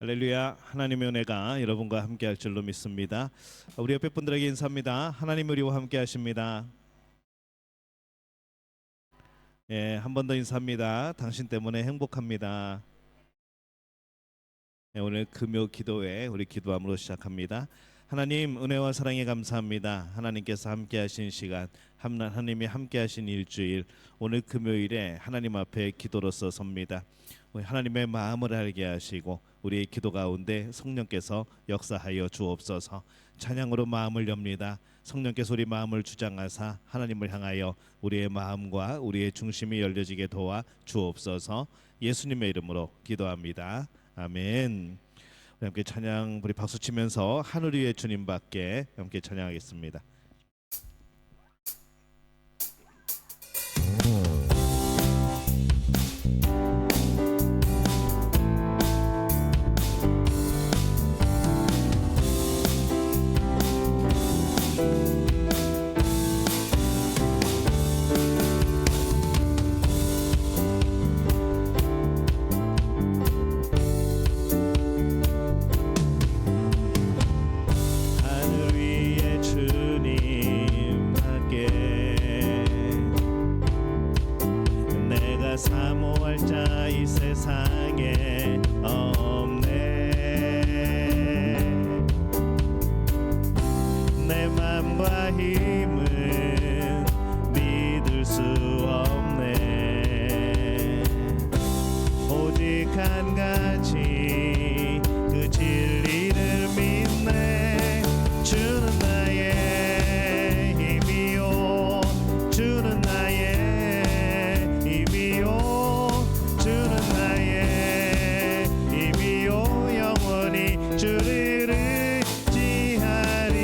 할렐루야. 하나님의 은혜가 여러분과 함께 할 줄로 믿습니다. 우리 옆에 분들에게 인사합니다. 하나님 우리와 함께 하십니다. 한 번 더 인사합니다. 당신 때문에 행복합니다. 오늘 금요 기도회 우리 기도함으로 시작합니다. 하나님 은혜와 사랑에 감사합니다. 하나님께서 함께 하신 시간, 하나님이 함께 하신 일주일, 오늘 금요일에 하나님 앞에 기도로서 섭니다. 하나님의 마음을 알게 하시고 우리의 기도 가운데 성령께서 역사하여 주옵소서. 찬양으로 마음을 엽니다. 성령께서 우리 마음을 주장하사 하나님을 향하여 우리의 마음과 우리의 중심이 열려지게 도와 주옵소서. 예수님의 이름으로 기도합니다. 아멘. 우리 함께 찬양, 우리 박수 치면서 하늘 위의 주님밖에 함께 찬양하겠습니다. 사모할 자 이 세상에 없네. 내 맘과 힘은 믿을 수 없네. 오직 한 가지 그 진리를 믿네. 주는 나의 힘이요, 주는 나의 주는 나의 힘이요, 영원히 주를 의지하리.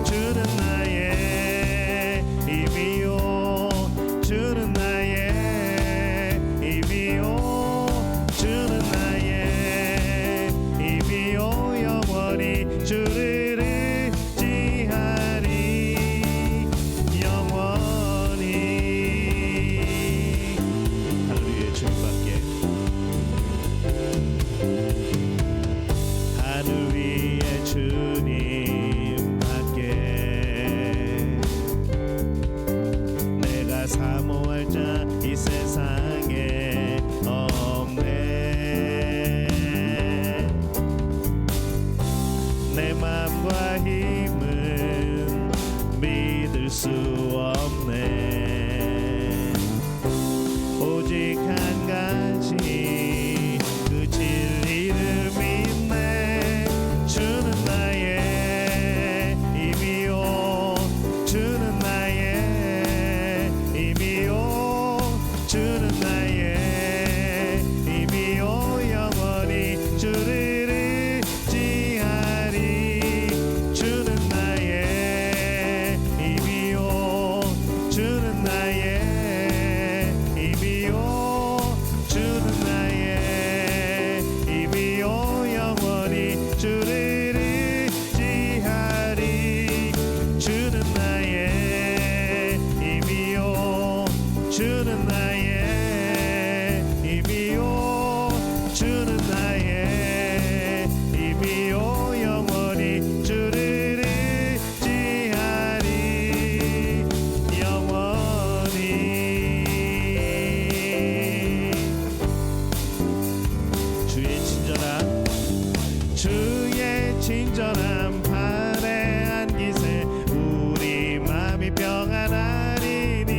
주는 나의 힘이요, 주는 나의 힘이요, 주는 나의 힘이요, 영원히 주를 의지하리. 영원히 하늘 위에 주님밖에 내가 사모할 자 이 세상에 없네. 내 맘과 힘은 믿을 수 없네. 오직 한 가지 그 진리를 믿네. 주는 나의 힘이요, 주는 나의 힘이요, 주는 나의 힘이요, 영원히 주를 의지하리. 주는 나의 힘이요, 주는 나의 힘이요, 주는 나의 힘이요, 영원히 주를 의지하리. 주는 나의 힘이요, 주는 나의 힘이요, 주는 나의 힘이요, 영원히 주를 의지하리. 영원히 주의 친절한 팔에 안기세 우리 맘이 평안하리니.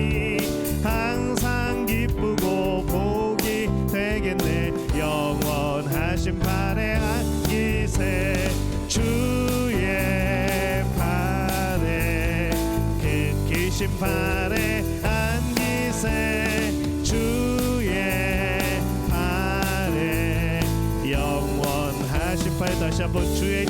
항상 기쁘고 복이 되겠네. 영원하신 팔에 안기세. 주의 팔에 그 기신 팔에 안기세. 주의 팔에 영원하신 팔. 다시 한번 주의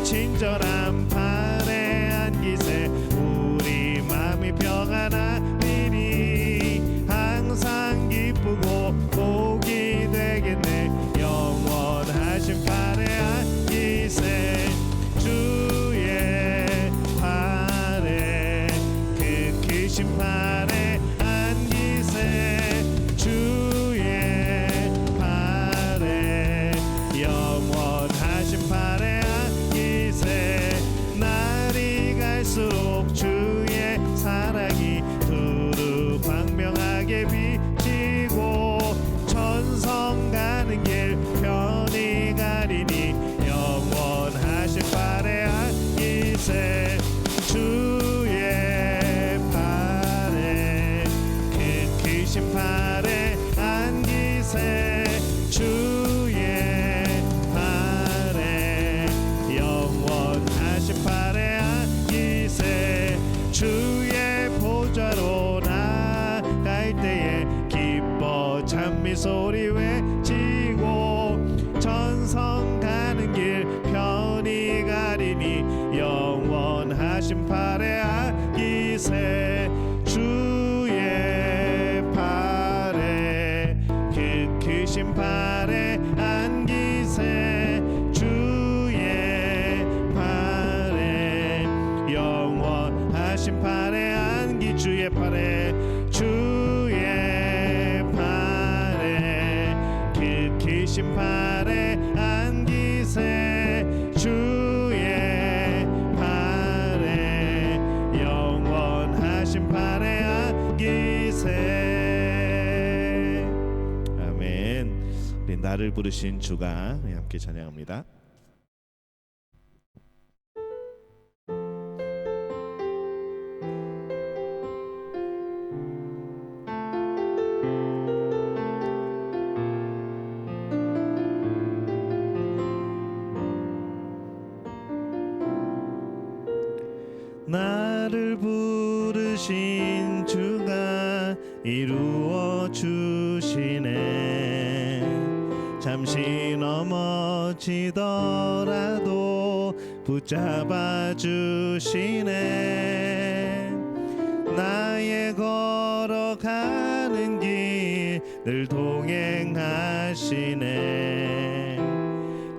친절한 팔에 안기세 우리 마음이 평안하리니. 항상 기쁘고 복이 되겠네. 영원하신 팔에 안기세. 주의 팔에 그 크신 팔에 안기세. 주의 팔에 크신 팔에 안기세 주의 팔에 영원하신 팔에 안기세 주의 보좌로 나갈 때에 기뻐 찬미 소리 외치고 전성 가는 길 편히 가리니 영원하신 팔에 안기세 주의 팔에 그 크신 팔에 안기세 주의 팔에 영원하신 팔에 안기 주의 팔에 주의 팔에 그 크신 팔에 안기세 주의 팔에 영원하신 팔에 안기세. 아멘. 우리 나를 부르신 주가 함께 찬양합니다. 나를 부르신 주가 이루어 주시네. 잠시 넘어지더라도 붙잡아 주시네. 나의 걸어가는 길 늘 동행하시네.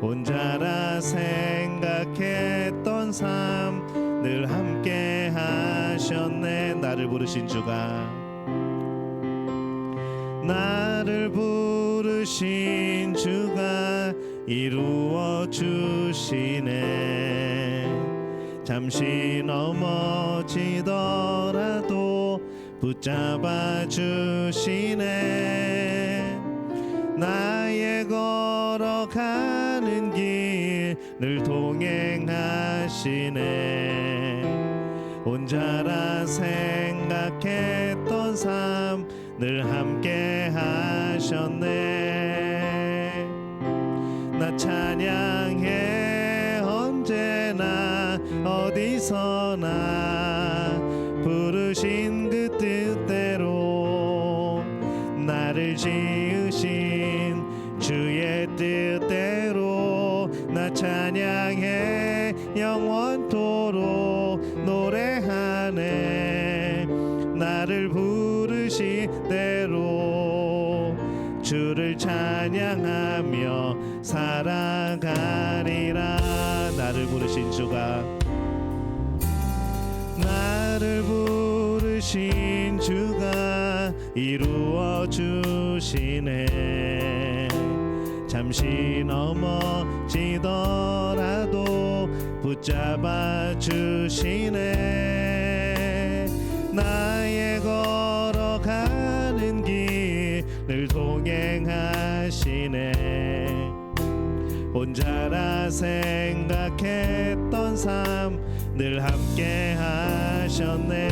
혼자라 생각했던 삶 늘 함께 하셨네. 나를 부르신 주가 나를 부르신 주가 이루어 주시네. 잠시 넘어지더라도 붙잡아 주시네. 나의 걸어가는 길 늘 동행하시네. 혼자라 생각했던 삶 늘 함께 하셨네. 나 찬양해 언제나 어디서나 부르신 그 뜻대로 나를 지으신 주의 뜻대로 나 찬양해 영원토록 노래하네. 나를 부르신 대로 주를 찬양하며 살아가리라. 나를 부르신 주가 나를 부르신 주가 이루어 주시네. 잠시 넘어지더라도 붙잡아 주시네. 나의 걸어가는 길 늘 동행하시네. 혼자라 생각했던 삶 늘 함께 하셨네.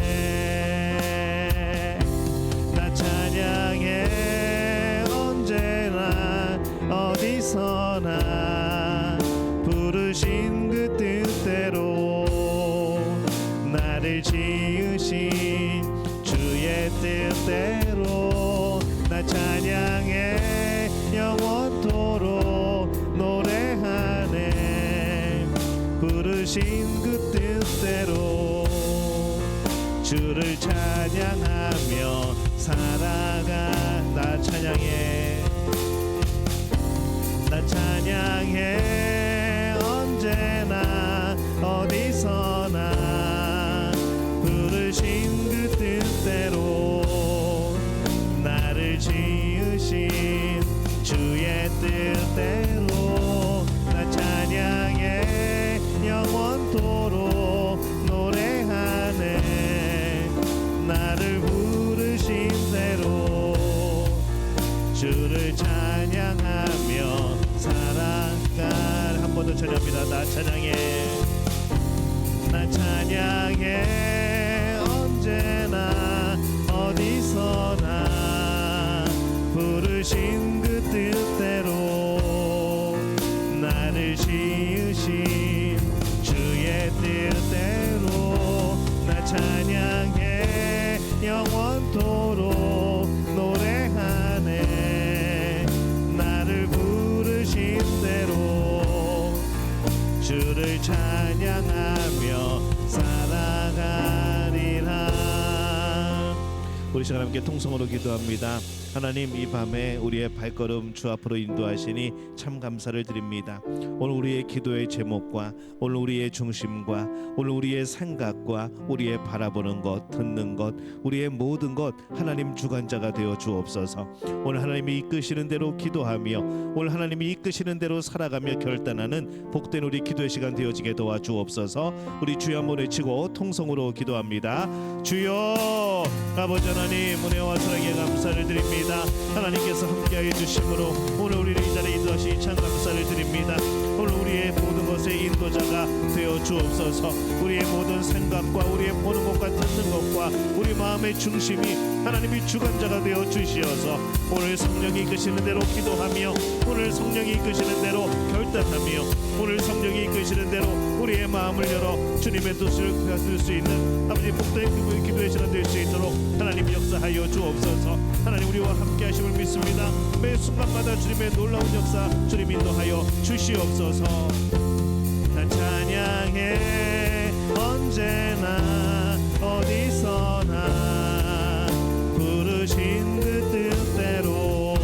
나 찬양해 언제나 어디서나 부르신 그 뜻대로 나를 지으신 주의 뜻대로 나 찬양해 영원토록 노래하네. 부르신 그 뜻대로 주를 찬양하며 살아가. 나 찬양해 나 찬양해 언제나 어디서나 부르신 그 뜻대로 나를 지으신 주의 뜻대로 나 찬양해 영원토록 노래하네. 나를 부르신 대로 주를 찬양하며 살아갈. 한 번 더 찬양합니다. 나 찬양해 나 찬양해 언제나 어디서나 부르신 그 뜻대로 나를 지으신 주의 뜻대로 나 찬양해 영원토록 노래하네. 나를 부르신 대로 주를 찬양하며 살아가리라. 우리 시간 함께 통성으로 기도합니다. 하나님, 이 밤에 우리의 발걸음 주 앞으로 인도하시니 참 감사를 드립니다. 오늘 우리의 기도의 제목과 오늘 우리의 중심과 오늘 우리의 생각과 우리의 바라보는 것, 듣는 것, 우리의 모든 것 하나님 주관자가 되어 주옵소서. 오늘 하나님이 이끄시는 대로 기도하며 오늘 하나님이 이끄시는 대로 살아가며 결단하는 복된 우리 기도의 시간 되어지게 도와주옵소서. 우리 주여 한번 외치고 통성으로 기도합니다. 주여, 아버지 하나님, 은혜와 사랑에 감사를 드립니다. 하나님께서 함께하여 주심으로 오늘 우리를 이 자리에 인도하시니 참 감사를 드립니다. 오늘 우리의 모든 것의 인도자가 되어 주옵소서. 우리의 모든 생각과 우리의 보는 것과 듣는 것과 우리 마음의 중심이 하나님이 주관자가 되어 주시어서 오늘 성령이 이끄시는 대로 기도하며 오늘 성령이 이끄시는 대로 결단하며 오늘 성령이 이끄시는 대로 우리의 마음을 열어 주님의 뜻을 받을 수 있는 아버지 복된 기도의 시간 될 수 있도록 하나님 역사하여 주옵소서. 하나님, 우리와 함께 하심을 믿습니다. 매 순간마다 주님의 놀라운 역사 주님 인도하여 주시옵소서. 난 찬양해 언제나 어디서나 부르신 그 뜻대로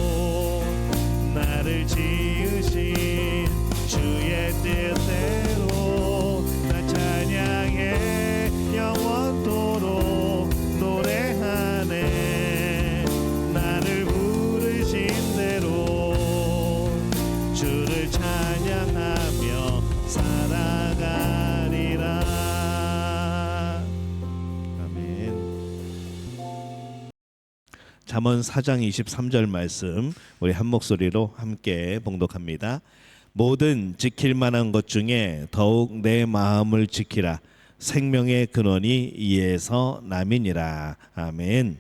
나를 지으신 주의 뜻대로 난 찬양해 영원토록 노래하네. 나를 부르신 대로 주를 찬양하며 살아가리라. 아멘. 잠언 4장 23절 말씀 우리 한 목소리로 함께 봉독합니다. 모든 지킬 만한 것 중에 더욱 내 마음을 지키라. 생명의 근원이 이에서 남이니라. 아멘.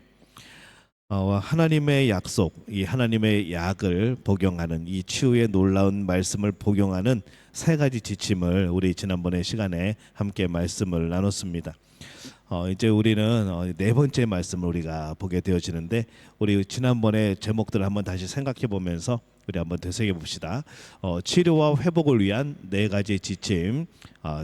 하나님의 약속, 이 하나님의 약을 복용하는 이 치유의 놀라운 말씀을 복용하는 세 가지 지침을 우리 지난번에 시간에 함께 말씀을 나눴습니다. 이제 우리는 네 번째 말씀을 우리가 보게 되어지는데 우리 지난번에 제목들을 한번 다시 생각해 보면서 우리 한번 되새겨 봅시다. 치료와 회복을 위한 네 가지 지침.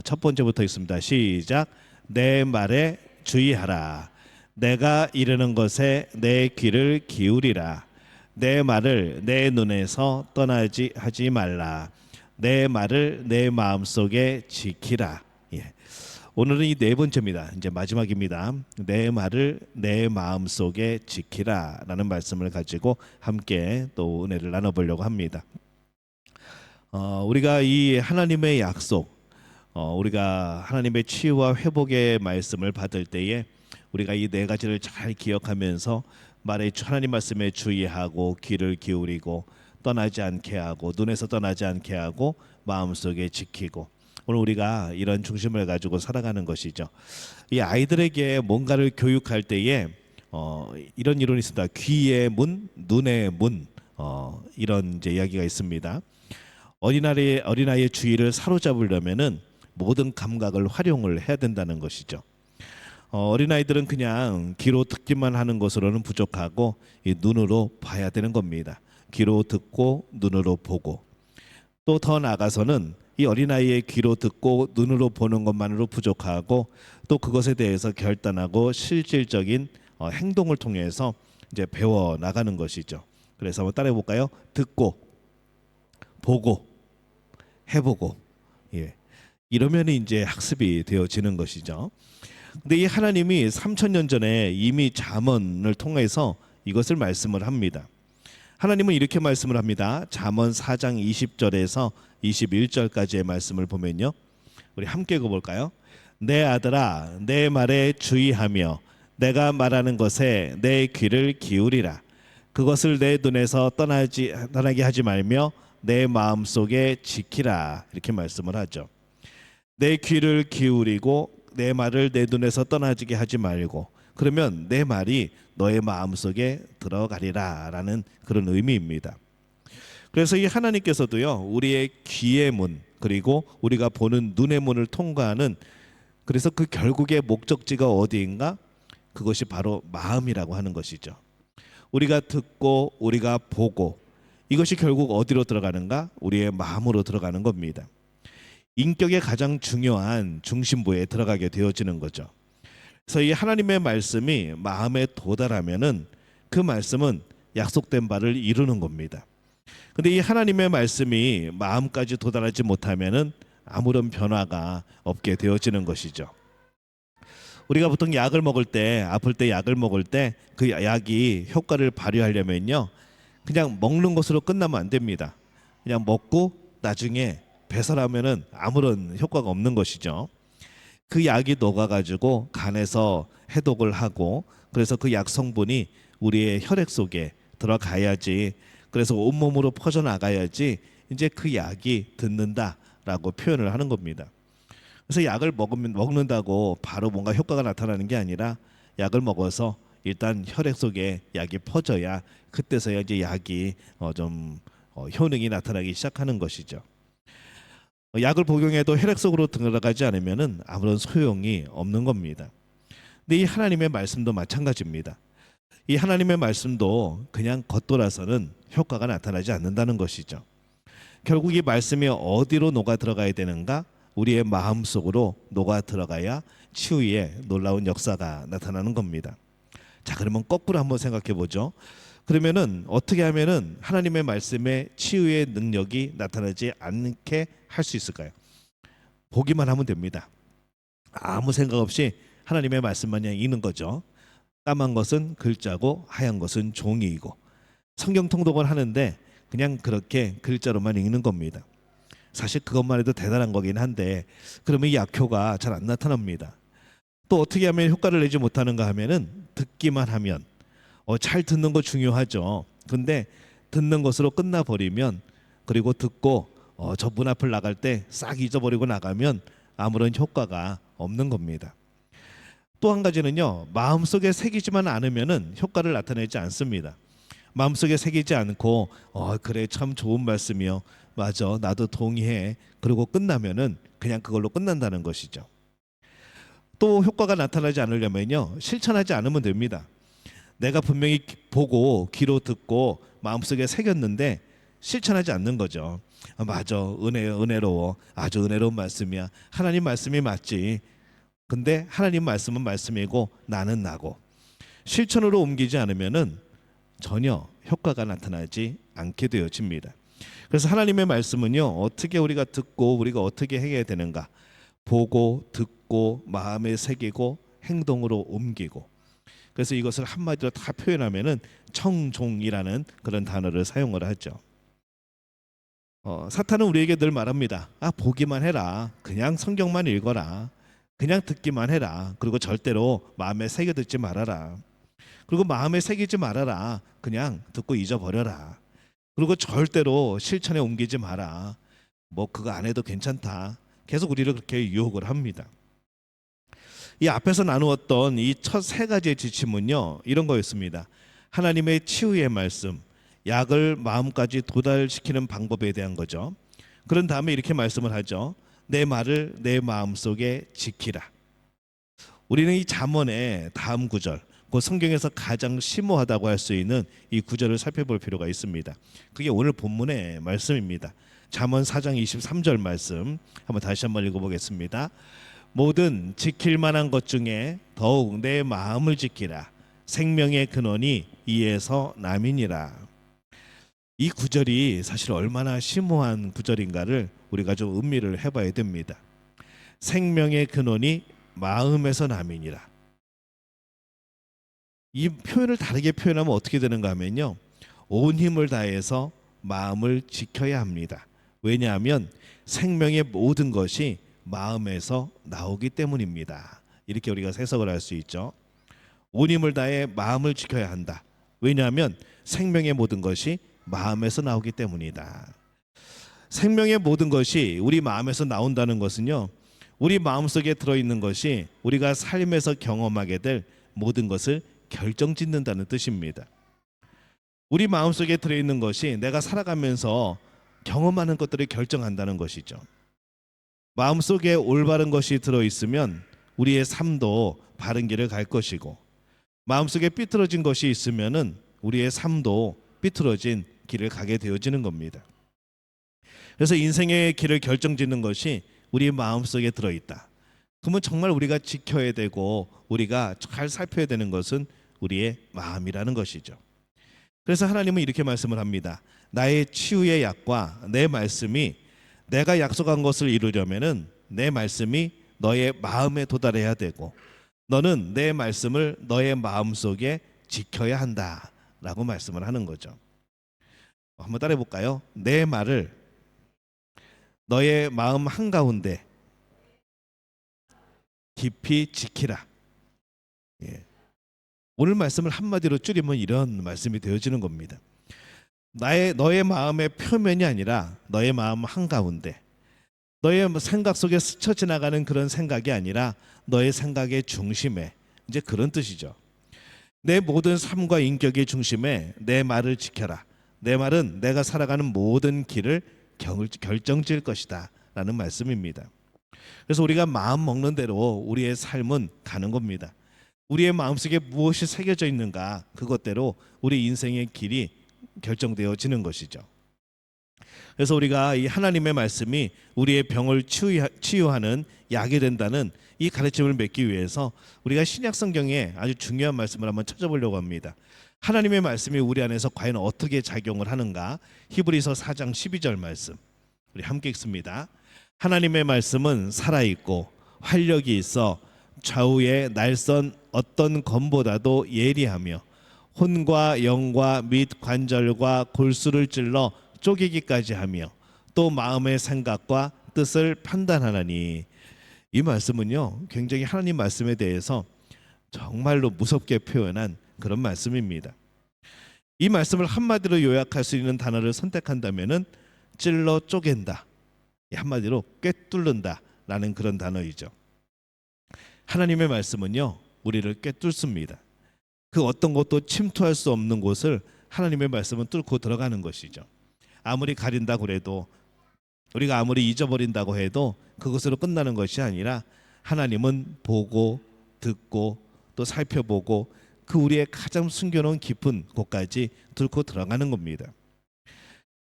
첫 번째부터 있습니다. 시작. 내 말에 주의하라. 내가 이르는 것에 내 귀를 기울이라. 내 말을 내 눈에서 떠나지 하지 말라. 내 말을 내 마음속에 지키라. 예. 오늘은 이 네 번째입니다. 이제 마지막입니다. 내 말을 내 마음속에 지키라 라는 말씀을 가지고 함께 또 은혜를 나눠보려고 합니다. 우리가 이 하나님의 약속, 우리가 하나님의 치유와 회복의 말씀을 받을 때에 우리가 이 네 가지를 잘 기억하면서 말에 하나님 말씀에 주의하고 귀를 기울이고 떠나지 않게 하고 눈에서 떠나지 않게 하고 마음속에 지키고 오늘 우리가 이런 중심을 가지고 살아가는 것이죠. 이 아이들에게 뭔가를 교육할 때에 이런 이론이 있습니다. 귀의 문, 눈의 문, 이런 이제 이야기가 있습니다. 어린아이의 주의를 사로잡으려면은 모든 감각을 활용을 해야 된다는 것이죠. 어린아이들은 그냥 귀로 듣기만 하는 것으로는 부족하고 이 눈으로 봐야 되는 겁니다. 귀로 듣고 눈으로 보고 또 더 나아가서는 이 어린아이의 귀로 듣고 눈으로 보는 것만으로 부족하고 또 그것에 대해서 결단하고 실질적인 행동을 통해서 이제 배워 나가는 것이죠. 그래서 한번 따라해 볼까요? 듣고 보고 해보고 예. 이러면 이제 학습이 되어지는 것이죠. 근데 이 하나님이 3000년 전에 이미 잠언을 통해서 이것을 말씀을 합니다. 하나님은 이렇게 말씀을 합니다. 잠언 4장 20절에서 21절까지의 말씀을 보면요. 우리 함께 읽어볼까요? 내 아들아 내 말에 주의하며 내가 말하는 것에 내 귀를 기울이라. 그것을 내 눈에서 떠나게 하지 말며 내 마음속에 지키라. 이렇게 말씀을 하죠. 내 귀를 기울이고 내 말을 내 눈에서 떠나지게 하지 말고 그러면 내 말이 너의 마음속에 들어가리라라는 그런 의미입니다. 그래서 이 하나님께서도요, 우리의 귀의 문, 그리고 우리가 보는 눈의 문을 통과하는, 그래서 그 결국의 목적지가 어디인가? 그것이 바로 마음이라고 하는 것이죠. 우리가 듣고 우리가 보고, 이것이 결국 어디로 들어가는가? 우리의 마음으로 들어가는 겁니다. 인격의 가장 중요한 중심부에 들어가게 되어지는 거죠. 그래서 이 하나님의 말씀이 마음에 도달하면은 그 말씀은 약속된 바를 이루는 겁니다. 근데 이 하나님의 말씀이 마음까지 도달하지 못하면은 아무런 변화가 없게 되어지는 것이죠. 우리가 보통 약을 먹을 때, 아플 때 약을 먹을 때 그 약이 효과를 발휘하려면요, 그냥 먹는 것으로 끝나면 안 됩니다. 그냥 먹고 나중에 배설하면은 아무런 효과가 없는 것이죠. 그 약이 녹아가지고 간에서 해독을 하고, 그래서 그 약 성분이 우리의 혈액 속에 들어가야지, 그래서 온몸으로 퍼져나가야지 이제 그 약이 듣는다라고 표현을 하는 겁니다. 그래서 약을 먹는다고 바로 뭔가 효과가 나타나는 게 아니라, 약을 먹어서 일단 혈액 속에 약이 퍼져야 그때서야 이제 약이 효능이 나타나기 시작하는 것이죠. 약을 복용해도 혈액 속으로 들어가지 않으면은 아무런 소용이 없는 겁니다. 근데 이 하나님의 말씀도 마찬가지입니다. 이 하나님의 말씀도 그냥 겉돌아서는 효과가 나타나지 않는다는 것이죠. 결국 이 말씀이 어디로 녹아 들어가야 되는가? 우리의 마음 속으로 녹아 들어가야 치유의 놀라운 역사가 나타나는 겁니다. 자, 그러면 거꾸로 한번 생각해 보죠. 그러면은 어떻게 하면은 하나님의 말씀에 치유의 능력이 나타나지 않게 할 수 있을까요? 보기만 하면 됩니다. 아무 생각 없이 하나님의 말씀만 그냥 읽는 거죠. 까만 것은 글자고 하얀 것은 종이이고, 성경 통독을 하는데 그냥 그렇게 글자로만 읽는 겁니다. 사실 그것만 해도 대단한 거긴 한데, 그러면 이 약효가 잘 안 나타납니다. 또 어떻게 하면 효과를 내지 못하는가 하면은, 듣기만 하면, 잘 듣는 거 중요하죠. 근데 듣는 것으로 끝나버리면, 그리고 듣고 저 문 앞을 나갈 때 싹 잊어버리고 나가면 아무런 효과가 없는 겁니다. 또 한 가지는요, 마음속에 새기지만 않으면은 효과를 나타내지 않습니다. 마음속에 새기지 않고 그래 참 좋은 말씀이요, 맞아 나도 동의해, 그리고 끝나면은 그냥 그걸로 끝난다는 것이죠. 또 효과가 나타나지 않으려면요, 실천하지 않으면 됩니다. 내가 분명히 보고 귀로 듣고 마음속에 새겼는데 실천하지 않는 거죠. 맞아, 은혜로워, 아주 은혜로운 말씀이야, 하나님 말씀이 맞지. 근데 하나님 말씀은 말씀이고 나는 나고, 실천으로 옮기지 않으면은 전혀 효과가 나타나지 않게 되어집니다. 그래서 하나님의 말씀은요, 어떻게 우리가 듣고 우리가 어떻게 해야 되는가? 보고 듣고 마음에 새기고 행동으로 옮기고. 그래서 이것을 한마디로 다 표현하면은 청종이라는 그런 단어를 사용을 하죠. 사탄은 우리에게 늘 말합니다. 보기만 해라, 그냥 성경만 읽어라, 그냥 듣기만 해라, 그리고 절대로 마음에 새겨 듣지 말아라, 그리고 마음에 새기지 말아라, 그냥 듣고 잊어버려라, 그리고 절대로 실천에 옮기지 마라, 뭐 그거 안 해도 괜찮다, 계속 우리를 그렇게 유혹을 합니다. 이 앞에서 나누었던 이 첫 세 가지의 지침은요, 이런 거였습니다. 하나님의 치유의 말씀, 약을 마음까지 도달시키는 방법에 대한 거죠. 그런 다음에 이렇게 말씀을 하죠. 내 말을 내 마음속에 지키라. 우리는 이 잠언의 다음 구절, 그 성경에서 가장 심오하다고 할 수 있는 이 구절을 살펴볼 필요가 있습니다. 그게 오늘 본문의 말씀입니다. 잠언 4장 23절 말씀 한번 다시 한번 읽어보겠습니다. 모든 지킬 만한 것 중에 더욱 내 마음을 지키라. 생명의 근원이 이에서 남이니라. 이 구절이 사실 얼마나 심오한 구절인가를 우리가 좀 음미를 해봐야 됩니다. 생명의 근원이 마음에서 남이니라. 이 표현을 다르게 표현하면 어떻게 되는가 하면요, 온 힘을 다해서 마음을 지켜야 합니다. 왜냐하면 생명의 모든 것이 마음에서 나오기 때문입니다. 이렇게 우리가 해석을 할 수 있죠. 온 힘을 다해 마음을 지켜야 한다. 왜냐하면 생명의 모든 것이 마음에서 나오기 때문이다. 생명의 모든 것이 우리 마음에서 나온다는 것은요, 우리 마음속에 들어있는 것이 우리가 삶에서 경험하게 될 모든 것을 결정짓는다는 뜻입니다. 우리 마음속에 들어있는 것이 내가 살아가면서 경험하는 것들을 결정한다는 것이죠. 마음속에 올바른 것이 들어있으면 우리의 삶도 바른 길을 갈 것이고, 마음속에 삐뚤어진 것이 있으면은 우리의 삶도 삐뚤어진 길을 가게 되어지는 겁니다. 그래서 인생의 길을 결정짓는 것이 우리 마음속에 들어있다. 그러면 정말 우리가 지켜야 되고 우리가 잘 살펴야 되는 것은 우리의 마음이라는 것이죠. 그래서 하나님은 이렇게 말씀을 합니다. 나의 치유의 약과 내 말씀이, 내가 약속한 것을 이루려면은 내 말씀이 너의 마음에 도달해야 되고, 너는 내 말씀을 너의 마음속에 지켜야 한다라고 말씀을 하는 거죠. 한번 따라해 볼까요? 내 말을 너의 마음 한가운데 깊이 지키라. 예. 오늘 말씀을 한마디로 줄이면 이런 말씀이 되어지는 겁니다. 너의 마음의 표면이 아니라 너의 마음 한가운데, 너의 생각 속에 스쳐 지나가는 그런 생각이 아니라 너의 생각의 중심에, 이제 그런 뜻이죠. 내 모든 삶과 인격의 중심에 내 말을 지켜라. 내 말은 내가 살아가는 모든 길을 결정질 것이다 라는 말씀입니다. 그래서 우리가 마음 먹는 대로 우리의 삶은 가는 겁니다. 우리의 마음속에 무엇이 새겨져 있는가, 그것대로 우리 인생의 길이 결정되어지는 것이죠. 그래서 우리가 이 하나님의 말씀이 우리의 병을 치유하는 약이 된다는 이 가르침을 맺기 위해서 우리가 신약 성경에 아주 중요한 말씀을 한번 찾아보려고 합니다. 하나님의 말씀이 우리 안에서 과연 어떻게 작용을 하는가, 히브리서 4장 12절 말씀 우리 함께 읽습니다. 하나님의 말씀은 살아있고 활력이 있어 좌우의 날선 어떤 검보다도 예리하며 혼과 영과 및 관절과 골수를 찔러 쪼개기까지 하며 또 마음의 생각과 뜻을 판단하나니. 이 말씀은요, 굉장히 하나님 말씀에 대해서 정말로 무섭게 표현한 그런 말씀입니다. 이 말씀을 한마디로 요약할 수 있는 단어를 선택한다면은 찔러 쪼갠다, 한마디로 꿰뚫는다 라는 그런 단어이죠. 하나님의 말씀은요, 우리를 꿰뚫습니다. 그 어떤 것도 침투할 수 없는 곳을 하나님의 말씀은 뚫고 들어가는 것이죠. 아무리 가린다고 해도, 우리가 아무리 잊어버린다고 해도 그것으로 끝나는 것이 아니라 하나님은 보고 듣고 또 살펴보고 그 우리의 가장 숨겨놓은 깊은 곳까지 뚫고 들어가는 겁니다.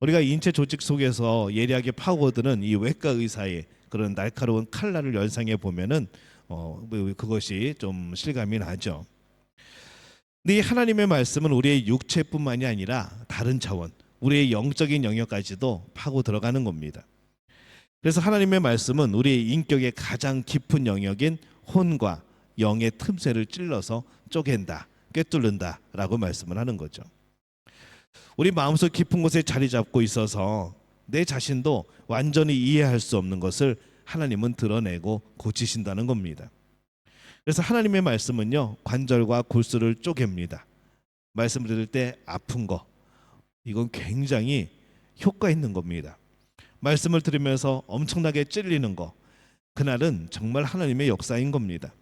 우리가 인체 조직 속에서 예리하게 파고드는 이 외과 의사의 그런 날카로운 칼날을 연상해 보면은 그것이 좀 실감이 나죠. 근데 이 하나님의 말씀은 우리의 육체뿐만이 아니라 다른 차원, 우리의 영적인 영역까지도 파고 들어가는 겁니다. 그래서 하나님의 말씀은 우리의 인격의 가장 깊은 영역인 혼과 영의 틈새를 찔러서 쪼갠다, 꿰뚫는다 라고 말씀을 하는 거죠. 우리 마음속 깊은 곳에 자리 잡고 있어서 내 자신도 완전히 이해할 수 없는 것을 하나님은 드러내고 고치신다는 겁니다. 그래서 하나님의 말씀은요, 관절과 골수를 쪼갭니다. 말씀을 들을 때 아픈 거, 이건 굉장히 효과 있는 겁니다. 말씀을 들으면서 엄청나게 찔리는 거, 그날은 정말 하나님의 역사인 겁니다.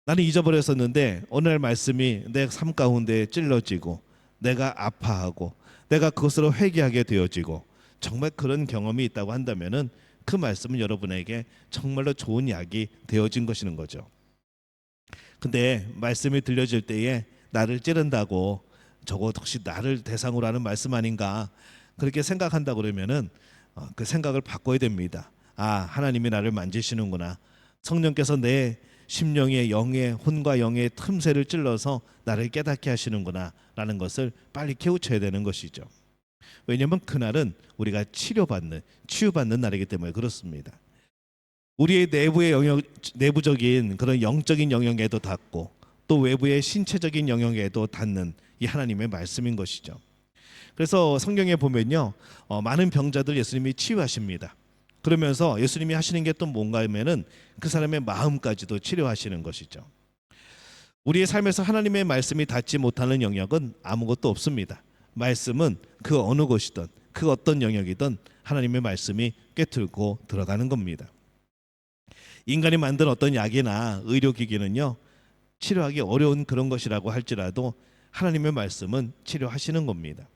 나는 잊어버렸었는데 어느 날 말씀이 내 삶 가운데 찔러지고 내가 아파하고 내가 그것으로 회개하게 되어지고 정말 그런 경험이 있다고 한다면은 그 말씀은 여러분에게 정말로 좋은 약이 되어진 것이는 거죠. 근데 말씀이 들려질 때에 나를 찌른다고 저거 혹시 나를 대상으로 하는 말씀 아닌가 그렇게 생각한다 그러면은 그 생각을 바꿔야 됩니다. 아, 하나님이 나를 만지시는구나. 성령께서 내 심령의 영의 혼과 영의 틈새를 찔러서 나를 깨닫게 하시는구나 라는 것을 빨리 깨우쳐야 되는 것이죠. 왜냐하면 그날은 우리가 치유받는 날이기 때문에 그렇습니다. 우리의 내부의 영역, 내부적인 그런 영적인 영역에도 닿고 또 외부의 신체적인 영역에도 닿는 이 하나님의 말씀인 것이죠. 그래서 성경에 보면요, 많은 병자들 예수님이 치유하십니다. 그러면서 예수님이 하시는 게 또 뭔가 하면은 그 사람의 마음까지도 치료하시는 것이죠. 우리의 삶에서 하나님의 말씀이 닿지 못하는 영역은 아무것도 없습니다. 말씀은 그 어느 곳이든 그 어떤 영역이든 하나님의 말씀이 꿰뚫고 들어가는 겁니다. 인간이 만든 어떤 약이나 의료기기는요, 치료하기 어려운 그런 것이라고 할지라도 하나님의 말씀은 치료하시는 겁니다.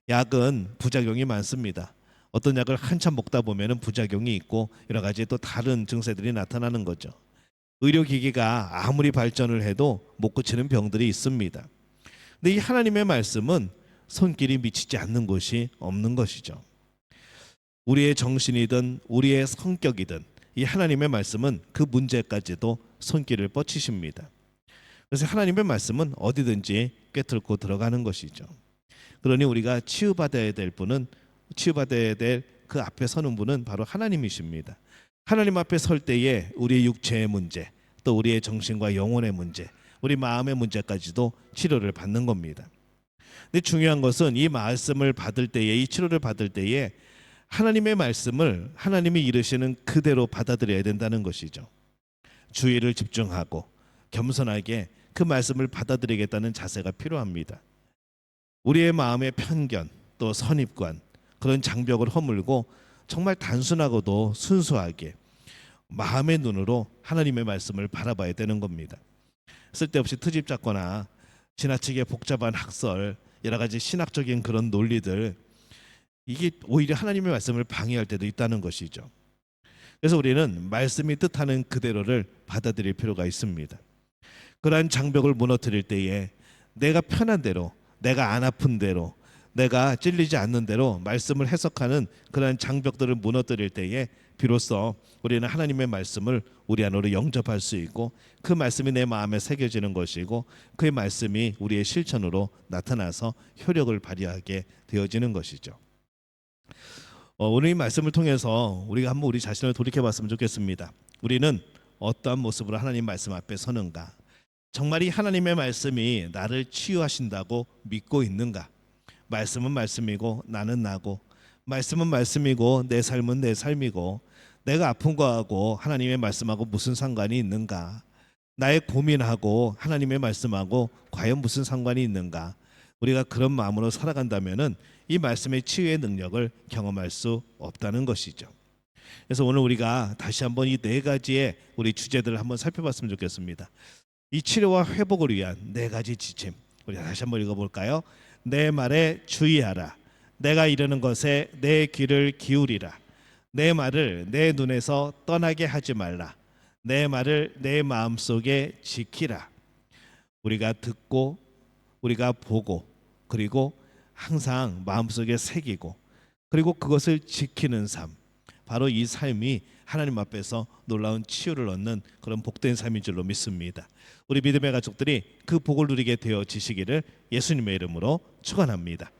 약은 부작용이 많습니다. 어떤 약을 한참 먹다 보면은 부작용이 있고 여러 가지 또 다른 증세들이 나타나는 거죠. 의료기기가 아무리 발전을 해도 못 고치는 병들이 있습니다. 근데 이 하나님의 말씀은 손길이 미치지 않는 곳이 없는 것이죠. 우리의 정신이든 우리의 성격이든 이 하나님의 말씀은 그 문제까지도 손길을 뻗치십니다. 그래서 하나님의 말씀은 어디든지 꿰뚫고 들어가는 것이죠. 그러니 우리가 치유받아야 될 분은, 치유받아야 될 그 앞에 서는 분은 바로 하나님이십니다. 하나님 앞에 설 때에 우리의 육체의 문제, 또 우리의 정신과 영혼의 문제, 우리 마음의 문제까지도 치료를 받는 겁니다. 근데 중요한 것은 이 말씀을 받을 때에, 이 치료를 받을 때에 하나님의 말씀을 하나님이 이르시는 그대로 받아들여야 된다는 것이죠. 주의를 집중하고 겸손하게 그 말씀을 받아들이겠다는 자세가 필요합니다. 우리의 마음의 편견, 또 선입관, 그런 장벽을 허물고 정말 단순하고도 순수하게 마음의 눈으로 하나님의 말씀을 바라봐야 되는 겁니다. 쓸데없이 트집 잡거나 지나치게 복잡한 학설, 여러 가지 신학적인 그런 논리들, 이게 오히려 하나님의 말씀을 방해할 때도 있다는 것이죠. 그래서 우리는 말씀이 뜻하는 그대로를 받아들일 필요가 있습니다. 그러한 장벽을 무너뜨릴 때에 내가 편한 대로, 내가 안 아픈 대로, 내가 찔리지 않는 대로 말씀을 해석하는 그러한 장벽들을 무너뜨릴 때에 비로소 우리는 하나님의 말씀을 우리 안으로 영접할 수 있고 그 말씀이 내 마음에 새겨지는 것이고 그 말씀이 우리의 실천으로 나타나서 효력을 발휘하게 되어지는 것이죠. 오늘 이 말씀을 통해서 우리가 한번 우리 자신을 돌이켜봤으면 좋겠습니다. 우리는 어떠한 모습으로 하나님 말씀 앞에 서는가? 정말 이 하나님의 말씀이 나를 치유하신다고 믿고 있는가? 말씀은 말씀이고 나는 나고, 말씀은 말씀이고 내 삶은 내 삶이고, 내가 아픈 거하고 하나님의 말씀하고 무슨 상관이 있는가? 나의 고민하고 하나님의 말씀하고 과연 무슨 상관이 있는가? 우리가 그런 마음으로 살아간다면은 이 말씀의 치유의 능력을 경험할 수 없다는 것이죠. 그래서 오늘 우리가 다시 한번 이 네 가지의 우리 주제들을 한번 살펴봤으면 좋겠습니다. 이 치료와 회복을 위한 네 가지 지침, 우리 다시 한번 읽어볼까요? 내 말에 주의하라. 내가 이르는 것에 내 귀를 기울이라. 내 말을 내 눈에서 떠나게 하지 말라. 내 말을 내 마음속에 지키라. 우리가 듣고 우리가 보고 그리고 항상 마음속에 새기고 그리고 그것을 지키는 삶, 바로 이 삶이 하나님 앞에서 놀라운 치유를 얻는 그런 복된 삶인 줄로 믿습니다. 우리 믿음의 가족들이 그 복을 누리게 되어지시기를 예수님의 이름으로 축원합니다.